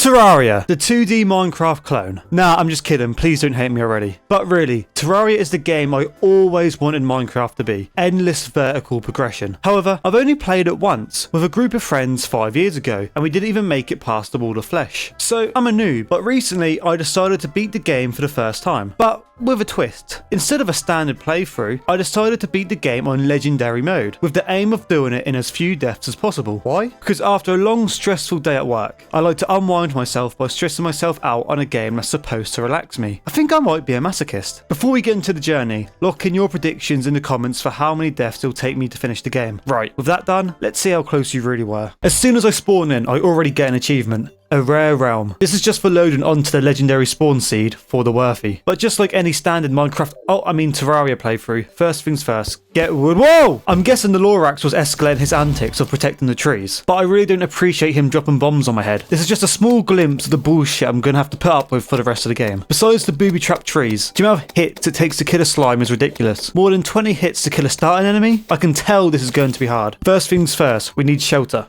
Terraria, the 2D Minecraft clone. Nah, I'm just kidding, please don't hate me already. But really, Terraria is the game I always wanted Minecraft to be. Endless vertical progression. However, I've only played it once with a group of friends 5 years ago, and we didn't even make it past the wall of flesh. So I'm a noob, but recently I decided to beat the game for the first time. But with a twist. Instead of a standard playthrough, I decided to beat the game on legendary mode, with the aim of doing it in as few deaths as possible. Why? Because after a long stressful day at work, I like to unwind myself by stressing myself out on a game that's supposed to relax me. I think I might be a masochist. Before we get into the journey, lock in your predictions in the comments for how many deaths it'll take me to finish the game. Right, with that done, let's see how close you really were. As soon as I spawn in, I already get an achievement. A rare realm. This is just for loading onto the legendary spawn seed for the worthy. But just like any standard Minecraft, Terraria playthrough, first things first, get wood. Whoa! I'm guessing the Lorax was escalating his antics of protecting the trees, but I really don't appreciate him dropping bombs on my head. This is just a small glimpse of the bullshit I'm gonna have to put up with for the rest of the game. Besides the booby trap trees, the amount of hits it takes to kill a slime is ridiculous. More than 20 hits to kill a starting enemy? I can tell this is going to be hard. First things first, we need shelter.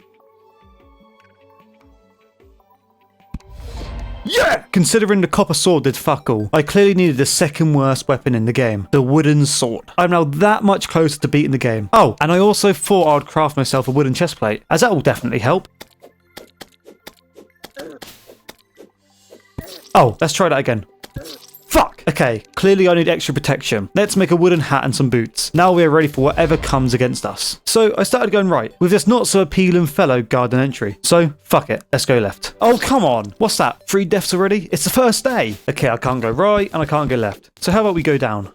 Yeah! Considering the copper sword did fuck all, I clearly needed the second worst weapon in the game, the wooden sword. I'm now that much closer to beating the game. Oh, and I also thought I would craft myself a wooden chestplate, as that will definitely help. Oh, let's try that again. Fuck! Okay, clearly I need extra protection. Let's make a wooden hat and some boots. Now we are ready for whatever comes against us. So I started going right, with this not so appealing fellow garden entry. So, fuck it, let's go left. Oh, come on! What's that? 3 deaths already? It's the first day! Okay, I can't go right, and I can't go left. So how about we go down?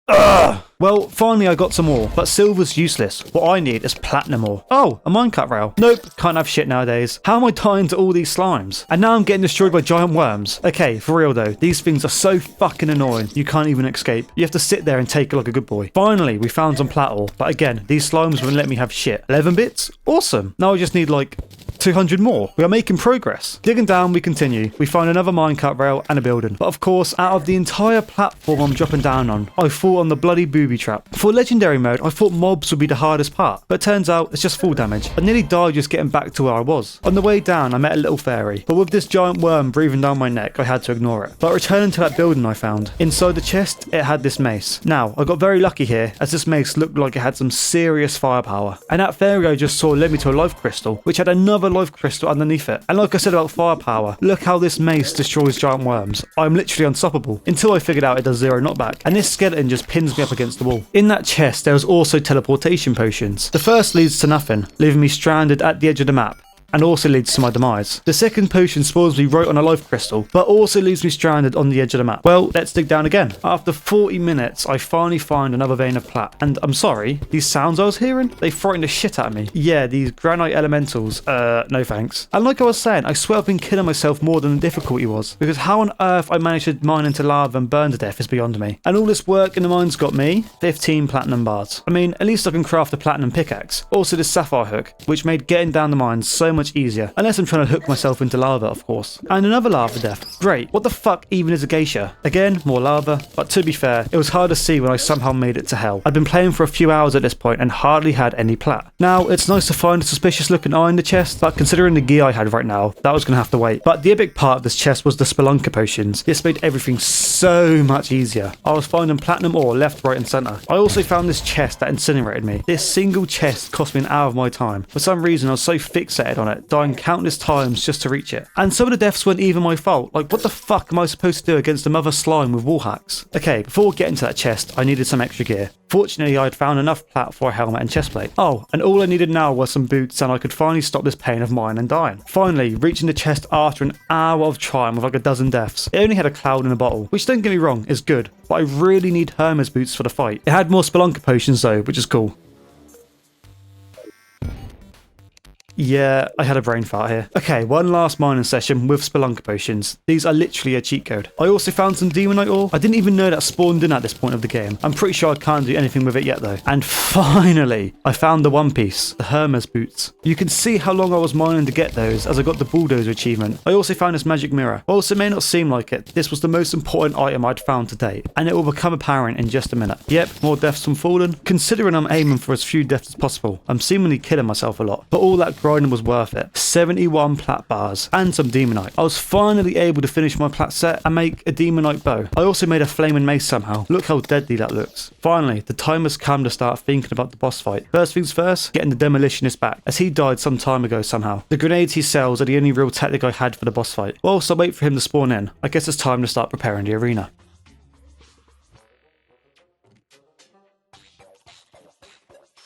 Ugh! Well, finally I got some ore, but silver's useless. What I need is platinum ore. Oh, a minecart rail. Nope, can't have shit nowadays. How am I dying to all these slimes? And now I'm getting destroyed by giant worms. Okay, for real though, these things are so fucking annoying, you can't even escape. You have to sit there and take it like a good boy. Finally, we found some plat ore, but again, these slimes wouldn't let me have shit. 11 bits? Awesome. Now I just need like 200 more. We are making progress. Digging down, we continue. We find another minecart rail and a building. But of course, out of the entire platform I'm dropping down on, I fall on the bloody booby trap. For legendary mode, I thought mobs would be the hardest part, but it turns out it's just full damage. I nearly died just getting back to where I was. On the way down, I met a little fairy, but with this giant worm breathing down my neck, I had to ignore it. But returning to that building I found, inside the chest, it had this mace. Now, I got very lucky here, as this mace looked like it had some serious firepower. And that fairy I just saw led me to a life crystal, which had another life crystal underneath it. And like I said about firepower, look how this mace destroys giant worms. I'm literally unstoppable, until I figured out it does 0 knockback. And this skeleton just pins me up against the wall. In that chest, there was also teleportation potions. The first leads to nothing, leaving me stranded at the edge of the map, and also leads to my demise. The second potion spawns me right on a life crystal, but also leaves me stranded on the edge of the map. Well, let's dig down again. After 40 minutes, I finally find another vein of plat. And I'm sorry, these sounds I was hearing, they frightened the shit out of me. Yeah, these granite elementals, no thanks. And like I was saying, I swear I've been killing myself more than the difficulty was, because how on earth I managed to mine into lava and burn to death is beyond me. And all this work in the mines got me 15 platinum bars. I mean, at least I can craft a platinum pickaxe. Also this sapphire hook, which made getting down the mines so much easier. Unless I'm trying to hook myself into lava, of course. And another lava death. Great. What the fuck even is a geisha? Again, more lava. But to be fair, it was hard to see when I somehow made it to hell. I'd been playing for a few hours at this point and hardly had any plat. Now, it's nice to find a suspicious looking eye in the chest, but considering the gear I had right now, that was going to have to wait. But the epic part of this chest was the spelunker potions. This made everything so much easier. I was finding platinum ore left, right and centre. I also found this chest that incinerated me. This single chest cost me an hour of my time. For some reason, I was so fixated on it, dying countless times just to reach it. And some of the deaths weren't even my fault. Like, what the fuck am I supposed to do against a mother slime with wall hacks? Okay, before getting to that chest, I needed some extra gear. Fortunately, I had found enough plat for a helmet and chestplate. Oh, and all I needed now was some boots and I could finally stop this pain of mine and dying. Finally, reaching the chest after an hour of trying with like a dozen deaths. It only had a cloud in a bottle, which don't get me wrong, is good, but I really need Hermes boots for the fight. It had more spelunker potions though, which is cool. Yeah, I had a brain fart here. Okay, one last mining session with spelunker potions. These are literally a cheat code. I also found some demonite ore. I didn't even know that spawned in at this point of the game. I'm pretty sure I can't do anything with it yet though. And finally, I found the one piece, the Hermes boots. You can see how long I was mining to get those as I got the bulldozer achievement. I also found this magic mirror. Whilst it may not seem like it, this was the most important item I'd found to date, and it will become apparent in just a minute. Yep, more deaths from fallen. Considering I'm aiming for as few deaths as possible, I'm seemingly killing myself a lot. But all that grinding was worth it. 71 plat bars and some demonite. I was finally able to finish my plat set and make a demonite bow. I also made a flaming mace somehow. Look how deadly that looks. Finally, the time has come to start thinking about the boss fight. First things first, getting the demolitionist back, as he died some time ago somehow. The grenades he sells are the only real tactic I had for the boss fight. Whilst I wait for him to spawn in, I guess it's time to start preparing the arena.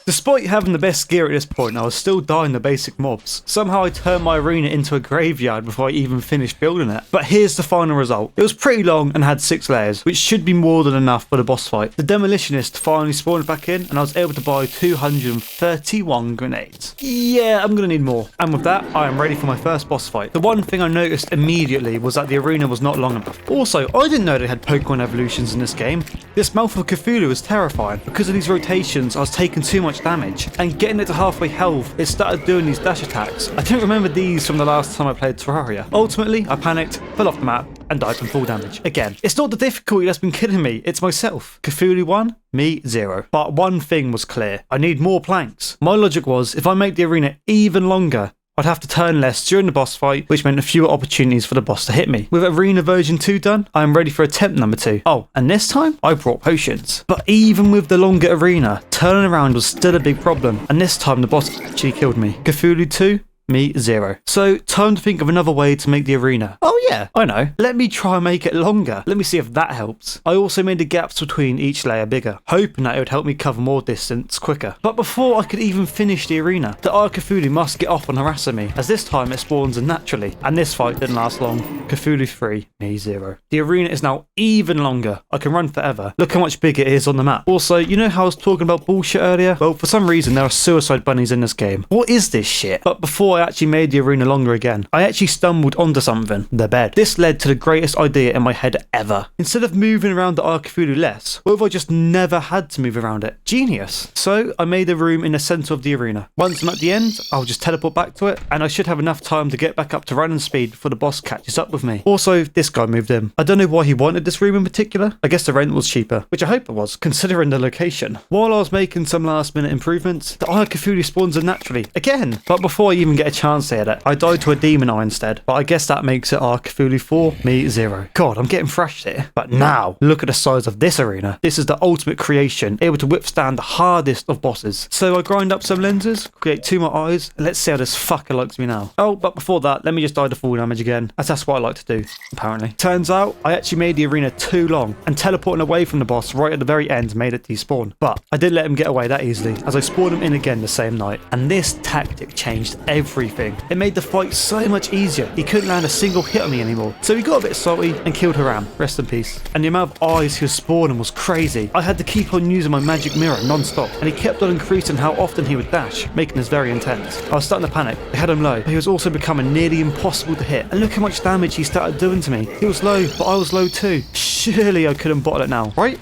Despite having the best gear at this point, I was still dying the basic mobs. Somehow I turned my arena into a graveyard before I even finished building it. But here's the final result. It was pretty long and had 6 layers, which should be more than enough for the boss fight. The demolitionist finally spawned back in and I was able to buy 231 grenades. Yeah, I'm gonna need more. And with that, I am ready for my first boss fight. The one thing I noticed immediately was that the arena was not long enough. Also, I didn't know they had Pokemon evolutions in this game. This mouth of Cthulhu is terrifying. Because of these rotations, I was taking too much damage, and getting it to halfway health, it started doing these dash attacks. I don't remember these from the last time I played Terraria. Ultimately, I panicked, fell off the map, and died from full damage. Again, it's not the difficulty that's been killing me, it's myself. Cthulhu 1, me 0. But one thing was clear, I need more planks. My logic was, if I make the arena even longer, I'd have to turn less during the boss fight, which meant fewer opportunities for the boss to hit me. With Arena version 2 done, I am ready for attempt number 2. Oh, and this time, I brought potions. But even with the longer arena, turning around was still a big problem, and this time the boss actually killed me. Cthulhu 2, me 0. So, time to think of another way to make the arena. Oh yeah, I know. Let me try and make it longer. Let me see if that helps. I also made the gaps between each layer bigger, hoping that it would help me cover more distance quicker. But before I could even finish the arena, the Eye of Cthulhu must get off on harassing me, as this time it spawns unnaturally, and this fight didn't last long. Cthulhu 3, me 0. The arena is now even longer. I can run forever. Look how much bigger it is on the map. Also, you know how I was talking about bullshit earlier? Well, for some reason there are suicide bunnies in this game. What is this shit? But before I actually made the arena longer again, I actually stumbled onto something. The bed. This led to the greatest idea in my head ever. Instead of moving around the Eye of Cthulhu less, what if I just never had to move around it? Genius. So I made a room in the centre of the arena. Once I'm at the end, I'll just teleport back to it, and I should have enough time to get back up to running speed before the boss catches up with me. Also, this guy moved in. I don't know why he wanted this room in particular. I guess the rent was cheaper, which I hope it was, considering the location. While I was making some last minute improvements, the Eye of Cthulhu spawns unnaturally. Again! But before I even get a chance to hit it, I died to a demon eye instead. But I guess that makes it Eye of Cthulhu 4, me 0. God, I'm getting thrashed here. But now, look at the size of this arena. This is the ultimate creation, able to withstand the hardest of bosses. So I grind up some lenses, create 2 more eyes, and let's see how this fucker likes me now. Oh, but before that, let me just die to full damage again, as that's what I like to do, apparently. Turns out, I actually made the arena too long, and teleporting away from the boss right at the very end made it despawn. But I did let him get away that easily, as I spawned him in again the same night. And this tactic changed everything. It made the fight so much easier. He couldn't land a single hit on me anymore. So he got a bit salty and killed Haram. Rest in peace. And the amount of eyes he was spawning was crazy. I had to keep on using my magic mirror non-stop, and he kept on increasing how often he would dash, making this very intense. I was starting to panic. I had him low, but he was also becoming nearly impossible to hit. And look how much damage he started doing to me. He was low, but I was low too. Surely I couldn't bottle it now, right?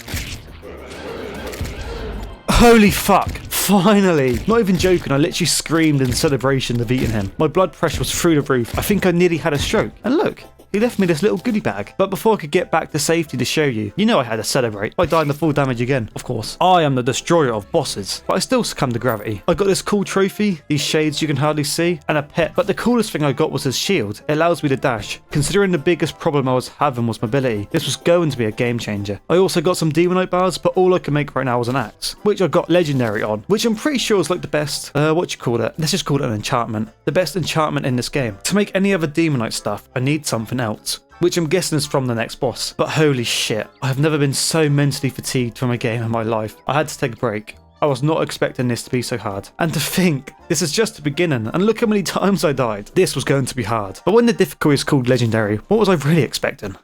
Holy fuck. Finally! Not even joking, I literally screamed in celebration of eating him. My blood pressure was through the roof. I think I nearly had a stroke. And look, he left me this little goodie bag. But before I could get back to safety to show you, you know I had to celebrate. I died in the full damage again, of course. I am the destroyer of bosses, but I still succumbed to gravity. I got this cool trophy, these shades you can hardly see, and a pet. But the coolest thing I got was his shield. It allows me to dash. Considering the biggest problem I was having was mobility, this was going to be a game changer. I also got some demonite bars, but all I can make right now is an axe, which I got legendary on, which I'm pretty sure is like the best, what you call it? Let's just call it an enchantment. The best enchantment in this game. To make any other demonite stuff, I need something else, which I'm guessing is from the next boss. But holy shit, I have never been so mentally fatigued from a game in my life. I had to take a break. I was not expecting this to be so hard. And to think, this is just the beginning, and look how many times I died. This was going to be hard. But when the difficulty is called legendary, what was I really expecting?